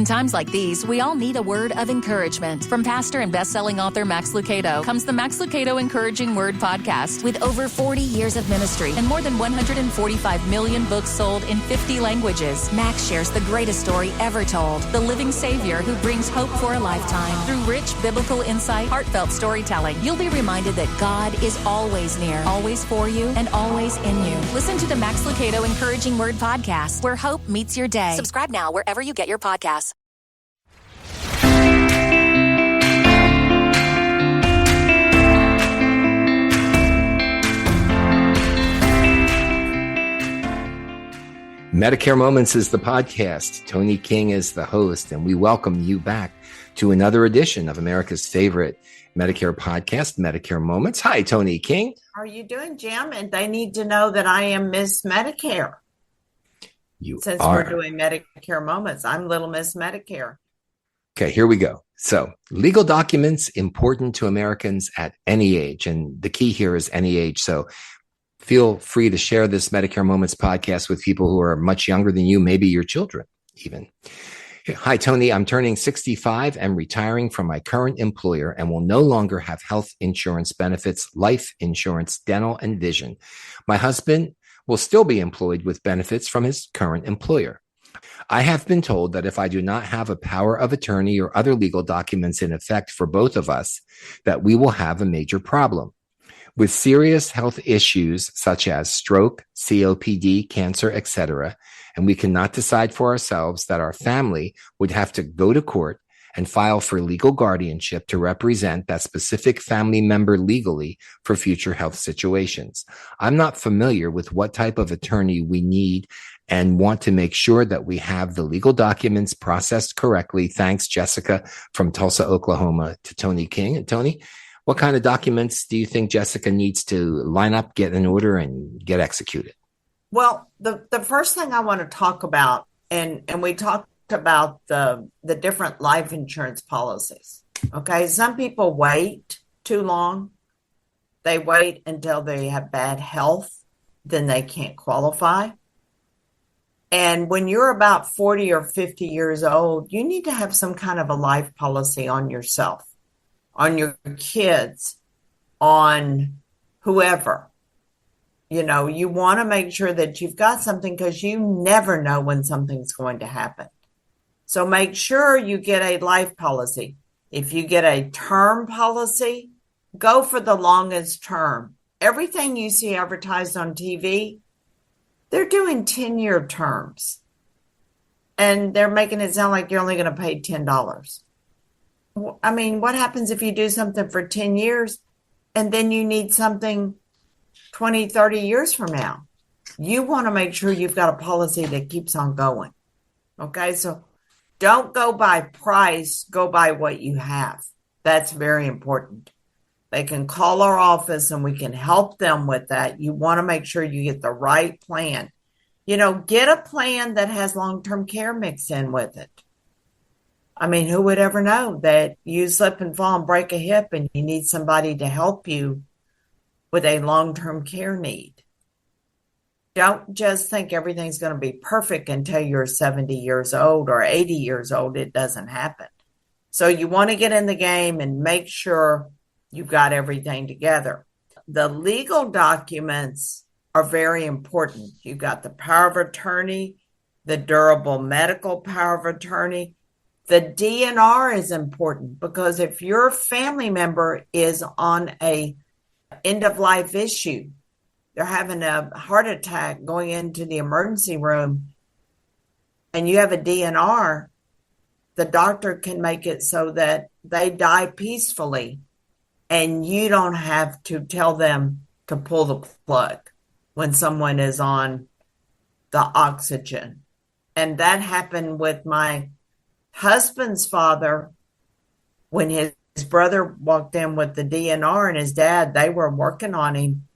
In times like these, we all need a word of encouragement. From pastor and best-selling author Max Lucado comes the Max Lucado Encouraging Word podcast. With over 40 years of ministry and more than 145 million books sold in 50 languages, Max shares the greatest story ever told, the living Savior who brings hope for a lifetime. Through rich biblical insight, heartfelt storytelling, you'll be reminded that God is always near, always for you, and always in you. Listen to the Max Lucado Encouraging Word podcast, where hope meets your day. Subscribe now wherever you get your podcasts. Medicare Moments is the podcast. Toni King is the host, and we welcome you back to another edition of America's favorite Medicare podcast, Medicare Moments. Hi, Toni King. How are you doing, Jim? And they need to know that I am Miss Medicare. Since we're doing Medicare Moments, I'm Little Miss Medicare. Okay, here we go. So, legal documents important to Americans at any age, and the key here is any age. So, feel free to share this Medicare Moments podcast with people who are much younger than you, maybe your children even. Hi, Toni. I'm turning 65 and retiring from my current employer and will no longer have health insurance benefits, life insurance, dental, and vision. My husband will still be employed with benefits from his current employer. I have been told that if I do not have a power of attorney or other legal documents in effect for both of us, that we will have a major problem. With serious health issues such as stroke, COPD, cancer, etc., and we cannot decide for ourselves, that our family would have to go to court and file for legal guardianship to represent that specific family member legally for future health situations. I'm not familiar with what type of attorney we need and want to make sure that we have the legal documents processed correctly. Thanks, Jessica from Tulsa, Oklahoma, to Toni King. And Toni, what kind of documents do you think Jessica needs to line up, get in order, and get executed? Well, the first thing I want to talk about, and we talked about the different life insurance policies. Okay, some people wait too long. They wait until they have bad health, then they can't qualify. And when you're about 40 or 50 years old, you need to have some kind of a life policy on yourself, on your kids, on whoever. You know, you want to make sure that you've got something because you never know when something's going to happen. So make sure you get a life policy. If you get a term policy, go for the longest term. Everything you see advertised on TV, they're doing 10-year terms. And they're making it sound like you're only going to pay $10. I mean, what happens if you do something for 10 years and then you need something 20, 30 years from now? You want to make sure you've got a policy that keeps on going. Okay, so don't go by price, go by what you have. That's very important. They can call our office and we can help them with that. You want to make sure you get the right plan. You know, get a plan that has long-term care mixed in with it. I mean, who would ever know that you slip and fall and break a hip and you need somebody to help you with a long-term care need? Don't just think everything's going to be perfect until you're 70 years old or 80 years old. It doesn't happen. So you want to get in the game and make sure you've got everything together. The legal documents are very important. You've got the power of attorney, the durable medical power of attorney. The DNR is important because if your family member is on a end-of-life issue, they're having a heart attack going into the emergency room, and you have a DNR, the doctor can make it so that they die peacefully, and you don't have to tell them to pull the plug when someone is on the oxygen. And that happened with my husband's father when his brother walked in with the DNR and his dad. They were working on him.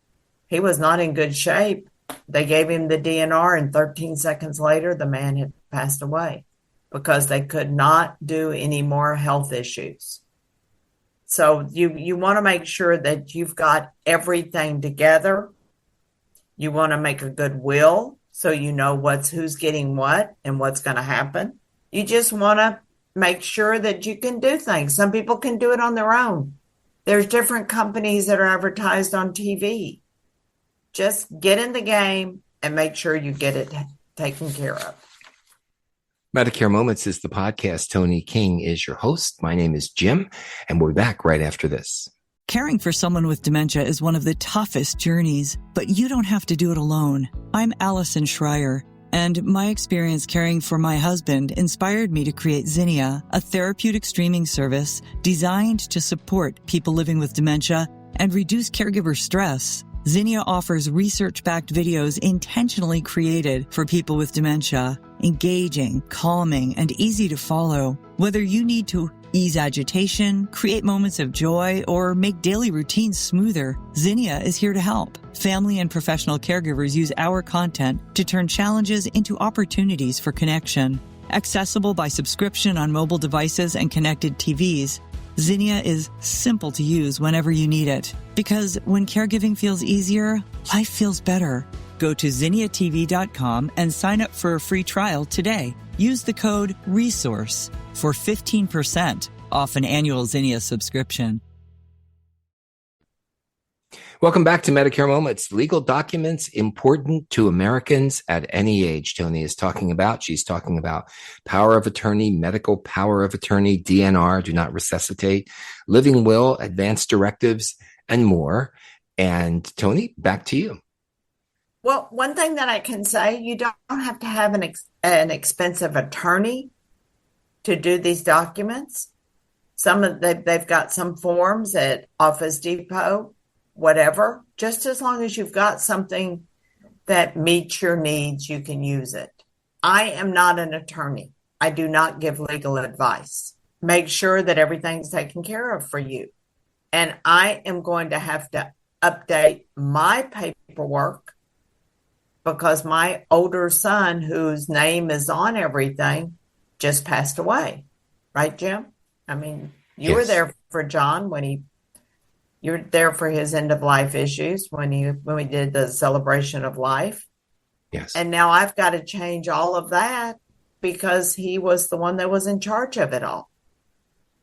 He was not in good shape. They gave him the DNR, and 13 seconds later, the man had passed away because they could not do any more health issues. So you want to make sure that you've got everything together. You want to make a good will so you know who's getting what and what's going to happen. You just want to make sure that you can do things. Some people can do it on their own. There's different companies that are advertised on TV. Just get in the game and make sure you get it taken care of. Medicare Moments is the podcast. Toni King is your host. My name is Jim, and we'll be back right after this. Caring for someone with dementia is one of the toughest journeys, but you don't have to do it alone. I'm Allison Schreier, and my experience caring for my husband inspired me to create Zinnia, a therapeutic streaming service designed to support people living with dementia and reduce caregiver stress. Zinnia offers research-backed videos intentionally created for people with dementia, engaging, calming, and easy to follow. Whether you need to ease agitation, create moments of joy, or make daily routines smoother, Zinnia is here to help. Family and professional caregivers use our content to turn challenges into opportunities for connection. Accessible by subscription on mobile devices and connected TVs, Zinnia is simple to use whenever you need it. Because when caregiving feels easier, life feels better. Go to zinniatv.com and sign up for a free trial today. Use the code RESOURCE for 15% off an annual Zinnia subscription. Welcome back to Medicare Moments. Legal documents important to Americans at any age. Toni is talking about. She's talking about power of attorney, medical power of attorney, DNR, do not resuscitate, living will, advance directives, and more. And Toni, back to you. Well, one thing that I can say, you don't have to have an expensive attorney to do these documents. They've got some forms at Office Depot, whatever. Just as long as you've got something that meets your needs, you can use it. I am not an attorney. I do not give legal advice. Make sure that everything's taken care of for you. And I am going to have to update my paperwork because my older son, whose name is on everything, just passed away. Right, Jim? I mean, you were there for John you're there for his end of life issues when we did the celebration of life. Yes. And now I've got to change all of that because he was the one that was in charge of it all.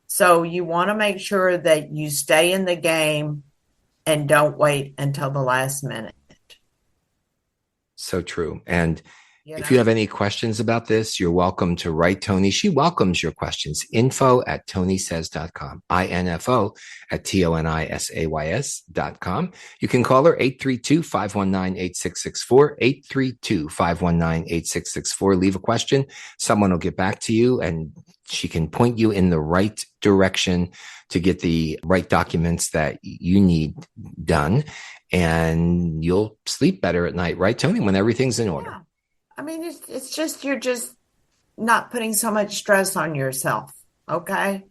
So you want to make sure that you stay in the game and don't wait until the last minute. So true. And if you have any questions about this, you're welcome to write Toni. She welcomes your questions. info@tonisays.com. info@tonisays.com. You can call her 832-519-8664, 832-519-8664. Leave a question. Someone will get back to you and she can point you in the right direction to get the right documents that you need done. And you'll sleep better at night, right, Toni, when everything's in order? Yeah. I mean, it's just, you're just not putting so much stress on yourself. Okay.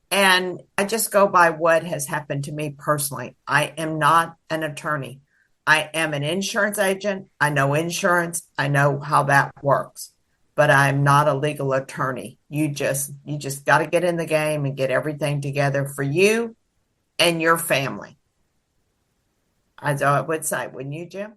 And I just go by what has happened to me personally. I am not an attorney. I am an insurance agent. I know insurance. I know how that works, but I'm not a legal attorney. You just got to get in the game and get everything together for you and your family. As I would say, wouldn't you, Jim?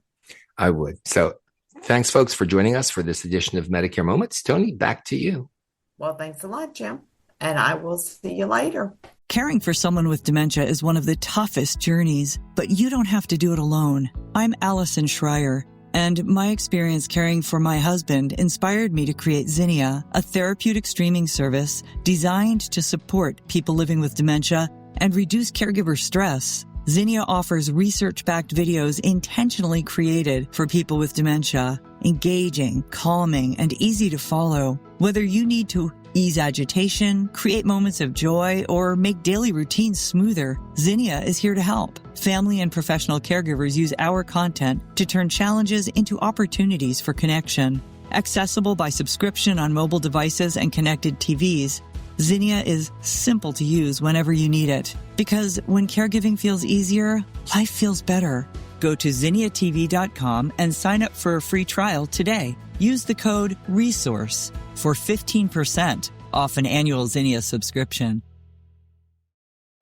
I would. So thanks, folks, for joining us for this edition of Medicare Moments. Toni, back to you. Well, thanks a lot, Jim. And I will see you later. Caring for someone with dementia is one of the toughest journeys, but you don't have to do it alone. I'm Allison Schreier, and my experience caring for my husband inspired me to create Zinnia, a therapeutic streaming service designed to support people living with dementia and reduce caregiver stress. Zinnia offers research-backed videos intentionally created for people with dementia, engaging, calming, and easy to follow. Whether you need to ease agitation, create moments of joy, or make daily routines smoother, Zinnia is here to help. Family and professional caregivers use our content to turn challenges into opportunities for connection. Accessible by subscription on mobile devices and connected TVs, Zinnia is simple to use whenever you need it. Because when caregiving feels easier, life feels better. Go to zinniatv.com and sign up for a free trial today. Use the code RESOURCE for 15% off an annual Zinnia subscription.